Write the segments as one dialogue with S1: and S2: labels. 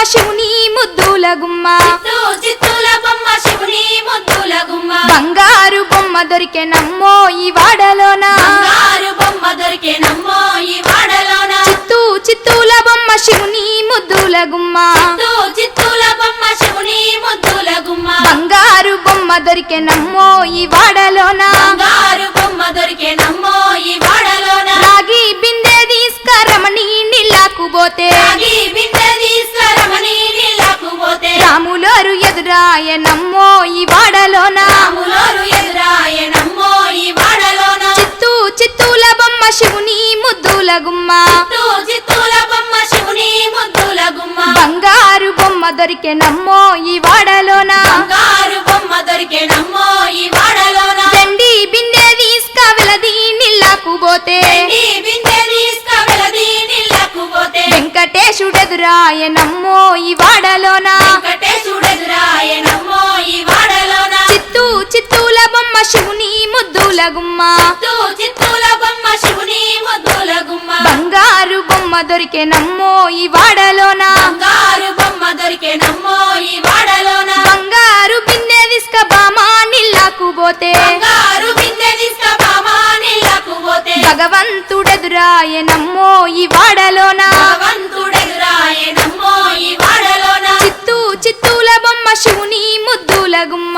S1: శివుని ముద్దుల గుమ్మ
S2: చిత్తూల బొమ్మ శివుని ముద్దుల గుమ్మ
S1: బంగారు బొమ్మ దొరికెనమ్మో ఈ వాడలోన
S2: బంగారు బొమ్మ దొరికెనమ్మో ఈ వాడలోన
S1: చిత్తూల బొమ్మ శివుని ముద్దుల గుమ్మ
S2: చిత్తూల బొమ్మ శివుని ముద్దుల గుమ్మ
S1: బంగారు బొమ్మ దొరికెనమ్మో ఈ వాడలోన
S2: బంగారు బొమ్మ దొరికెనమ్మో ఈ వాడలోన
S1: రాగి బిందె తీసుకరమణి నీళ్ళకు పోతే
S2: రాగి బిందె తీసుకురమని నీళ్ళకు పోతే
S1: రాములోరు ఎదురాయనమ్మో ఈ వాడలోన
S2: రాములోరు ఎదురాయనమ్మో ఈ వాడలోన
S1: చిత్తూల బొమ్మ శివుని ముద్దుల గుమ్మ
S2: చిత్తూల బొమ్మ శివుని ముద్దుల గుమ్మ
S1: బంగారు బొమ్మ దొరికెనమ్మో ఈ వాడలోన
S2: బంగారు బొమ్మ దొరికెనమ్మో ఈ వాడలోన
S1: వెండి బిందె తీసుకవెలది నీళ్ళకు పోతే
S2: వెండి బిందె తీసుకువెలది నీళ్ళకు పోతే
S1: వెంకటేశుడెదురాయనమ్మో ఈ వాడలోన
S2: వెంకటేశుడెదురాయనమ్మో ఈ వాడలోన
S1: చిత్తూల బొమ్మ శివుని ముద్దుల గుమ్మ
S2: చిత్తూల బొమ్మ శివుని ముద్దుల గుమ్మ
S1: బంగారు బొమ్మ దొరికెనమ్మో ఈ వాడలోన
S2: బంగారు బొమ్మ దొరికెనమ్మో ఈ వాడలోన
S1: బంగారు బిందె తీసుక బామా నీళ్ళకు పోతే
S2: బంగారు బిందె తీసుకుపామా నీళ్ళకు పోతే
S1: భగవంతుడెదురాయనమ్మో ఈ వాడలోన
S2: భగవంతుడెదురాయనమ్మో ఈ వాడలోన
S1: చిత్తూల బొమ్మ శివుని ముద్దుల గుమ్మ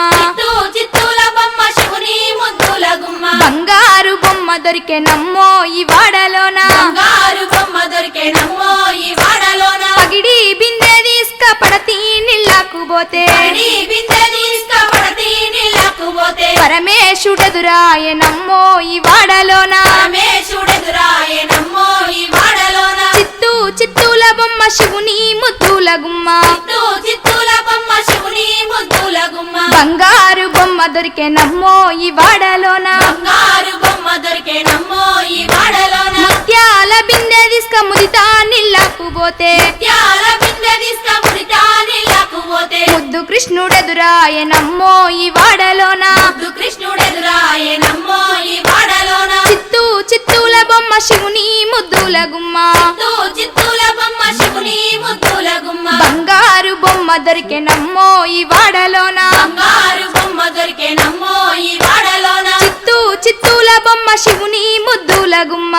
S2: చిత్తూల బొమ్మ శివుని ముద్దుల గుమ్మ
S1: బంగారు బొమ్మ దొరికెనమ్మో ఈ వాడలోన
S2: బంగారు బొమ్మ దొరికెనమ్మో ఈ వాడలోన
S1: పగిడి బిందె తీసుక పడతి నీళ్ళకు పోతే
S2: పడి బిందె తీసుకుపడతి నీళ్ళకు పోతే
S1: పరమేశుడెదురాయనమ్మో ఈ వాడలోన
S2: పరమేశుడెదురాయనమ్మో ఈ వాడలోన
S1: చిత్తూల బొమ్మ శివుని ముద్దుల గుమ్మ
S2: చిత్తూల బొమ్మ శివుని ముద్దుల గుమ్మ
S1: బంగారు బొమ్మ దొరికెనమ్మో ఈ వాడలోన
S2: బంగారు బొమ్మ దొరికెనమ్మో ఈ వాడలోన
S1: ముత్యాల బిందె తీసుక ముదితా నీళ్ళకు పోతే
S2: త్యాల బిందె తీసుకుముడితా నీళ్ళకు పోతే
S1: ముద్దు కృష్ణుడెదురాయనమ్మో ఈ వాడలోన
S2: కృష్ణుడెదురాయనమ్మో ఈ వాడలోన
S1: చిత్తూల బొమ్మ శివుని ముద్దుల గుమ్మ
S2: చిత్తూల బొమ్మ శివుని ముద్దుల గుమ్మ
S1: బంగారు బొమ్మ దొరికెనమ్మో ఈ వాడలోన
S2: బంగారు బొమ్మ దొరికెనమ్మో ఈ వాడలోన
S1: చిత్తూల బొమ్మ శివుని ముద్దుల గుమ్మ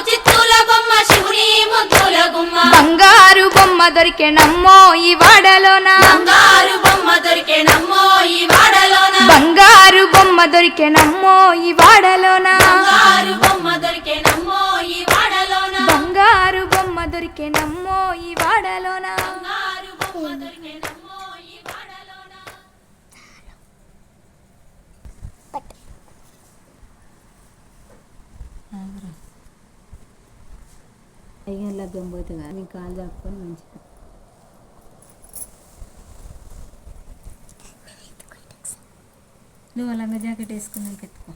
S2: చిత్తూల బొమ్మ శివుని ముద్దుల గుమ్మ
S1: బంగారు బొమ్మ దొరికెనమ్మో ఈ వాడలోన
S2: బంగారు బొమ్మ దొరికెనమ్మో ఈ వాడలోన
S1: బంగారు బొమ్మ దొరికెనమ్మో ఈ వాడలోన
S2: బంగారు బొమ్మ దొరికెనమ్మో ఈ వాడలోన
S1: బంగారు బొమ్మ దొరికెనమ్మో ఈ వాడలోన
S2: బంగారు బొమ్మ దొరికెనమ్మో ఈ వాడలోన
S3: అయ్యా లగ్గం పోతే కదా నీ కాలు చాపుకొని మంచిగా నువ్వు లంగా జాకెట్ వేసుకున్నాక ఎత్తుకో